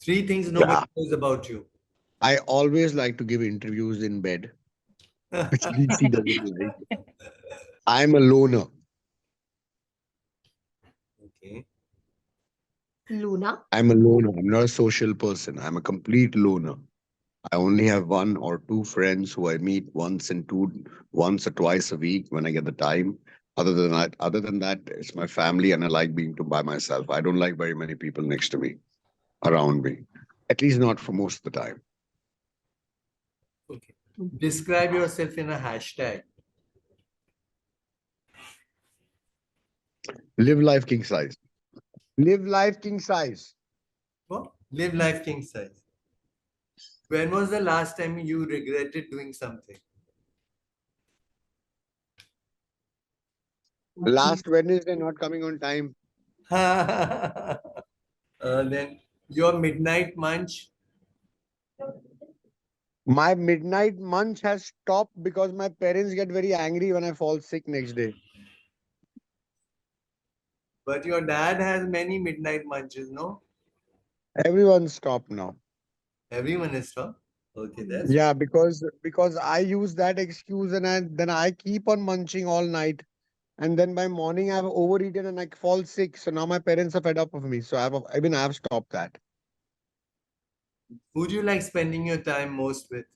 Three things nobody Yeah. knows about you. I always like to give interviews in bed, which DC doesn't like. I'm a loner. Okay. Luna. I'm a loner. I'm not a social person. I'm a complete loner. I only have one or two friends who I meet once or twice a week when I get the time. Other than that, it's my family, and I like being by myself. I don't like very many people next to me, around me. At least not for most of the time. Okay. Describe yourself in a hashtag. Live life king size. Live life king size. What? Live life king size. When was the last time you regretted doing something? Last Wednesday, not coming on time. Then your midnight munch. My midnight munch has stopped because my parents get very angry when I fall sick next day. But your dad has many midnight munches, no? Everyone stopped now. Everyone is stopped. Okay, that's Yeah, because I use that excuse, and then I keep on munching all night, and then by morning I've overeaten and I fall sick. So now my parents are fed up of me. So I've stopped that. who do you like spending your time most with?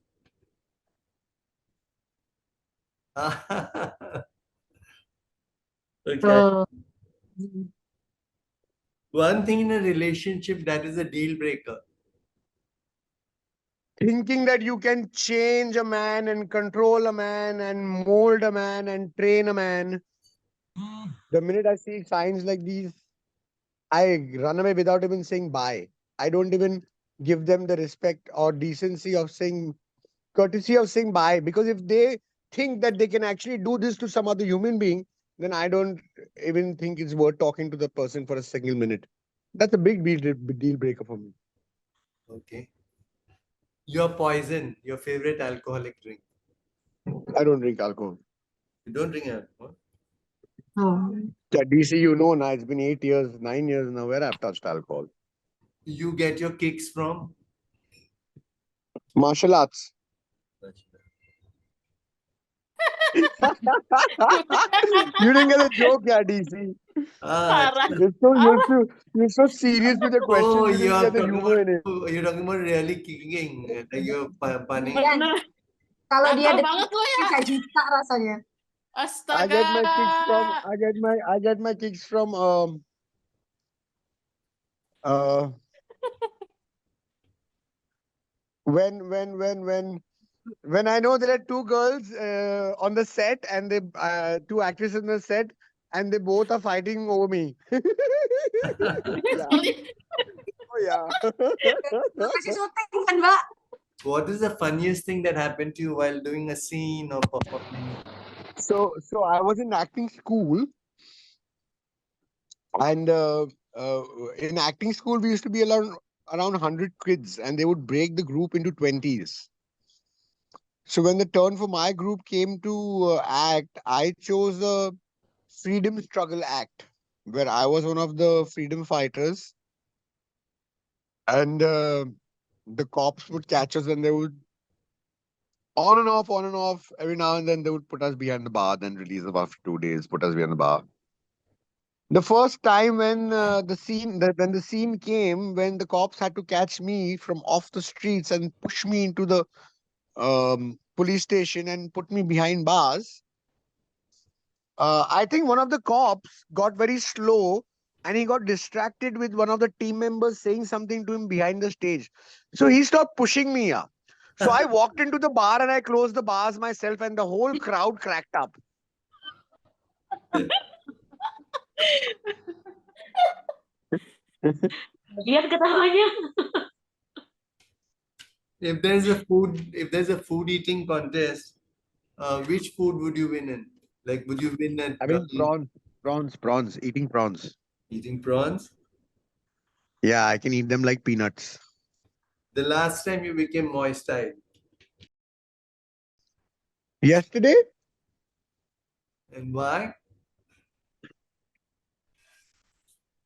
Okay. Uh, One thing in a relationship that is a deal breaker. Thinking that you can change a man and control a man and mold a man and train a man. The minute I see signs like these, I run away without even saying bye. I don't even give them the respect or decency of saying, courtesy of saying bye. Because if they think that they can actually do this to some other human being, then I don't even think it's worth talking to the person for a single minute. That's a big deal breaker for me. Okay. Your poison, your favorite alcoholic drink. I don't drink alcohol. You don't drink alcohol. oh. Yeah, DC, you know now, it's been 8 years, 9 years now where I've touched alcohol. You get your kicks from? Martial arts. You didn't get a joke, yeah, DC. Ah, Parah. You're so serious with the oh, question. You didn't get the humor in it. you're talking about really kicking, like you're punning. Iya, Bener. kalau dia Gatal ada banget lo ya. kayak juta rasanya. I Astaga. get my kicks from uh when I know there are two girls on the set, and they two actresses on the set, and they both are fighting over me. Yeah. Oh yeah. Masih syuting kan, Mbak? What is the funniest thing that happened to you while doing a scene or performing? So I was in acting school, and in acting school we used to be around 100 kids, and they would break the group into 20s. So when the turn for my group came to act, I chose the freedom struggle act, where I was one of the freedom fighters, and the cops would catch us, and they would on and off. Every now and then they would put us behind the bar, then release us after 2 days, put us behind the bar. The first time when when the scene came, when the cops had to catch me from off the streets and push me into the police station and put me behind bars, I think one of the cops got very slow, and he got distracted with one of the team members saying something to him behind the stage. So he stopped pushing me up. So I walked into the bar and I closed the bars myself, and the whole crowd cracked up. Lihat ketawanya. If there's a food eating contest, which food would you win in? Like, would you win at I mean, prawns, eating prawns. eating prawns? Yeah, I can eat them like peanuts. The last time you became moist-eyed, Yesterday, and why?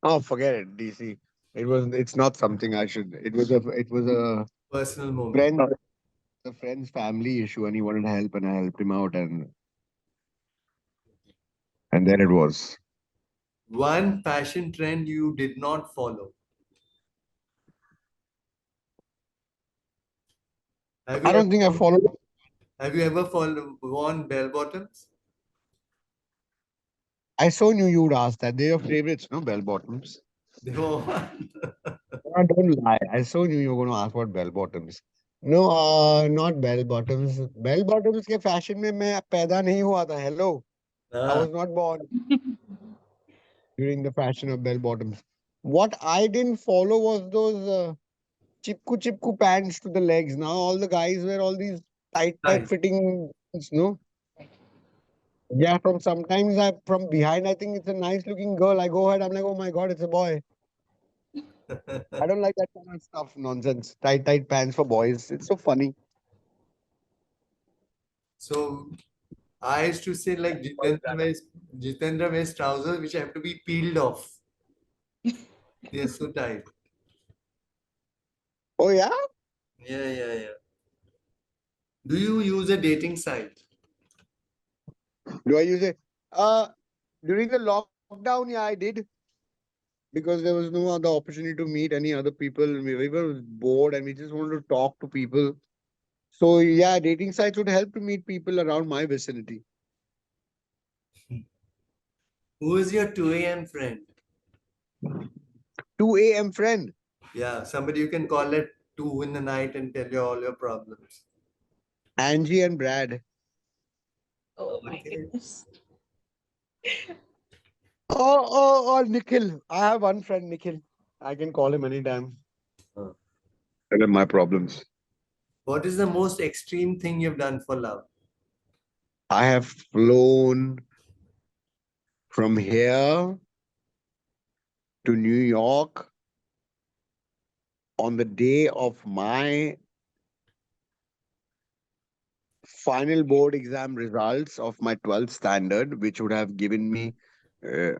oh, forget it, DC. It's not something I should. It was Personal moment. friend, a friend's family issue, and he wanted help, and I helped him out, and there it was. One fashion trend you did not follow. Have I you don't think I ever, followed. have you ever worn bell bottoms? I so knew you would ask that. They're your favorites, no bell bottoms. They were one. Don't lie. I so knew you were going to ask about bell bottoms. No, not bell bottoms. Bell bottoms के fashion में मैं पैदा नहीं हुआ था. Hello, I Ah, was not born during the fashion of bell bottoms. What I didn't follow was those chipku chipku pants to the legs. Now all the guys wear all these tight right. fitting pants, no? Yeah, from sometimes from behind I think it's a nice looking girl. I go ahead, I'm like, oh my god, it's a boy. I don't like that kind of stuff, nonsense. Tight pants for boys. It's so funny. So I used to say like Jitendra wears trousers which have to be peeled off. They are so tight. Oh yeah? Yeah, yeah, yeah. Do you use a dating site? Do I use it? Uh, During the lockdown, yeah, I did because there was no other opportunity to meet any other people. We were bored and we just wanted to talk to people. So yeah, dating sites would help to meet people around my vicinity. Who is your 2 a.m. friend? 2 a.m. friend, Yeah, somebody you can call at 2 in the night and tell you all your problems. Angie and Brad. Oh my Okay. goodness. Oh, Nikhil. I have one friend, Nikhil. I can call him anytime. Uh, Tell him my problems. What is the most extreme thing you've done for love? I have flown from here to New York on the day of my final board exam results of my 12th standard, which would have given me uh,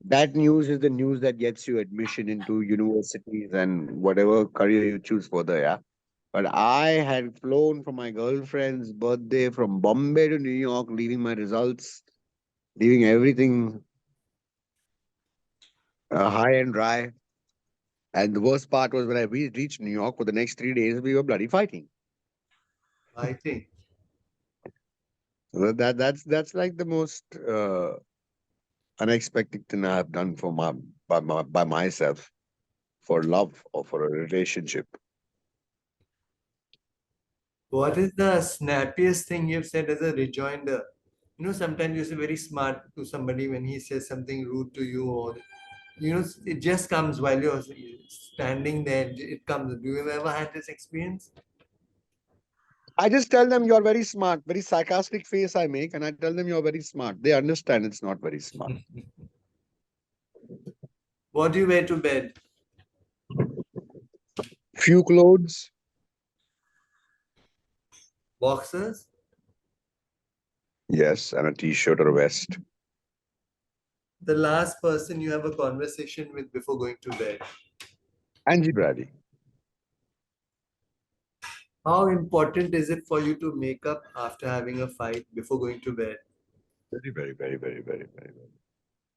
that news is the news that gets you admission into universities and whatever career you choose further. Yeah. But I had flown for my girlfriend's birthday from Bombay to New York, leaving my results, leaving everything high and dry. And the worst part was when we reached New York for the next 3 days, we were bloody fighting. I think. So that's like the most unexpected thing I have done for by myself for love or for a relationship. What is the snappiest thing you've said as a rejoinder? You know, sometimes you're very smart to somebody when he says something rude to you, or it just comes while you're standing there. It comes. Do you ever had this experience? I just tell them you're very smart, very sarcastic face I make, and I tell them you're very smart. They understand it's not very smart. What do you wear to bed? Few clothes, Boxers? yes, and a t-shirt or a vest. The last person you have a conversation with before going to bed. Angie Brady. How important is it for you to make up after having a fight before going to bed? Very.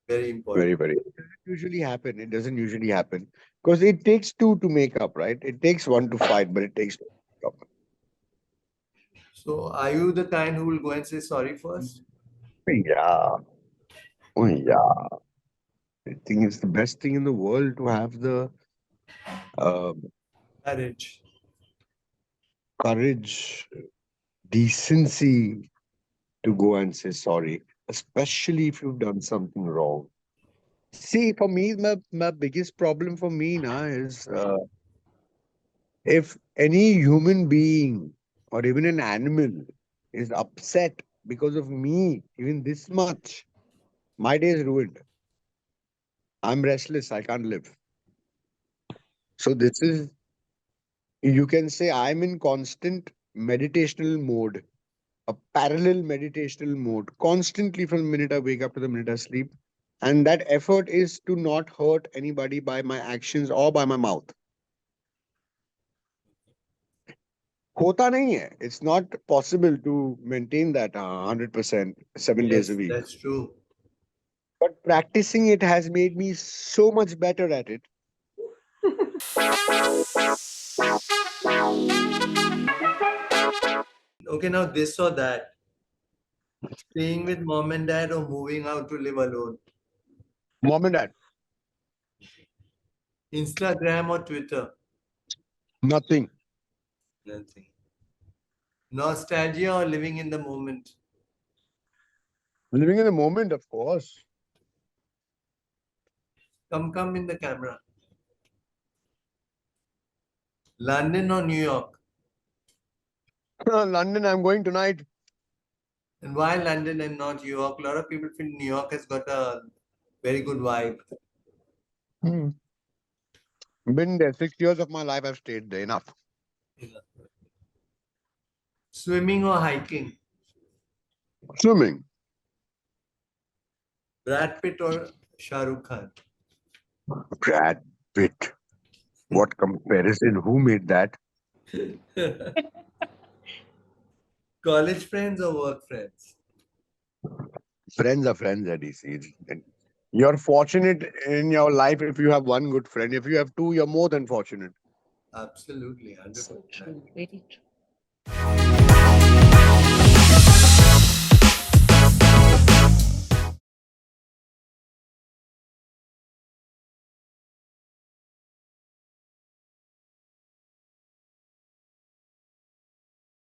Very important. Very. It doesn't usually happen. It doesn't usually happen because it takes two to make up, right? It takes one to fight, but it takes two to make up. So, are you the kind who will go and say sorry first? Yeah. Oh, yeah. I think it's the best thing in the world to have the um Courage. courage, decency to go and say sorry, especially if you've done something wrong. See, for me, my biggest problem for me now is if any human being or even an animal is upset because of me, even this much, my day is ruined. I'm restless. I can't live. So this is, you can say I'm in constant meditational mode, a parallel meditational mode, constantly from the minute I wake up to the minute I sleep. And that effort is to not hurt anybody by my actions or by my mouth. होता नहीं है. It's not possible to maintain that 100% 7 days a Yes, week. that's true. But practicing it has made me so much better at it. Okay, now this or that. Staying with mom and dad or moving out to live alone. Mom and dad, Instagram or Twitter. nothing. Nothing. Nostalgia or living in the moment. Living in the moment, of course. Come in the camera. London or New York. London, I'm going tonight. And why London and not New York? A lot of people feel New York has got a very good vibe. Been there. 6 years of my life I've stayed there. Enough. Swimming or hiking. Swimming. Brad Pitt or Shah Rukh Khan. Brad Pitt. What comparison? Who made that? College friends or work friends. Friends are friends, DC. You're fortunate in your life if you have one good friend. If you have two, you're more than fortunate. Absolutely, 100%. So true. Very true.